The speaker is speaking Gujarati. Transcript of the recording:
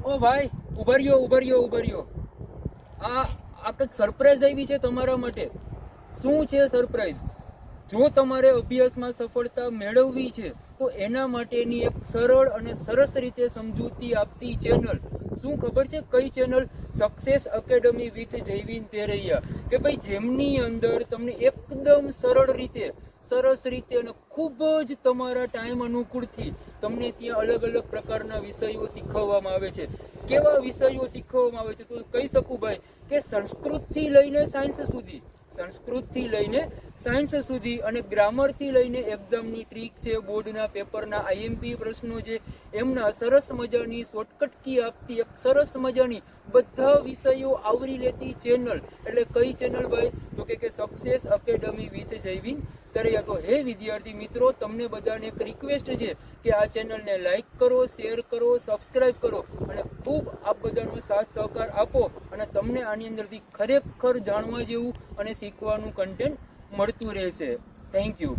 ઓ ભાઈ, ઉભા રહ્યો. આ કંઈક સરપ્રાઈઝ આવી છે તમારા માટે. શું છે સરપ્રાઈઝ? જો તમારે અભ્યાસમાં સફળતા મેળવવી છે તો એના માટેની એક સરળ અને સરસ રીતે સમજૂતી આપતી ચેનલ. શું ખબર છે કઈ channel? Success academy with Jayvin Teraiya. કે ભાઈ જેમની અંદર તમને એકદમ સરસ રીતે અને ખૂબ જ તમારા ટાઈમ અનુકૂળથી તમને ત્યાં અલગ અલગ પ્રકારના વિષયો શીખવવામાં આવે છે. કેવા વિષયો શીખવવામાં આવે છે તો કહી શકું ભાઈ કે સંસ્કૃતથી લઈને સાયન્સ સુધી અને ગ્રામરથી લઈને એક્ઝામની ટ્રીક છે, બોર્ડના પેપરના આઈએમપી પ્રશ્નો છે, એમના સરસ મજાની શોર્ટકટ કી આપતી એક સરસ મજાની બધા વિષયો આવરી લેતી ચેનલ. એટલે કઈ ચેનલ ભાઈ? તો કે success academy with Jayvin Teraiya. તો હે વિદ્યાર્થી મિત્રો, તમને બધાને એક રિક્વેસ્ટ છે કે આ ચેનલને લાઈક કરો, શેર કરો, સબસ્ક્રાઈબ કરો અને ખૂબ આપ બધાનો સાથ સહકાર આપો અને તમને આની અંદરથી ખરેખર જાણવા જેવું અને શીખવાનું કન્ટેન્ટ મળતું રહેશે. Thank you.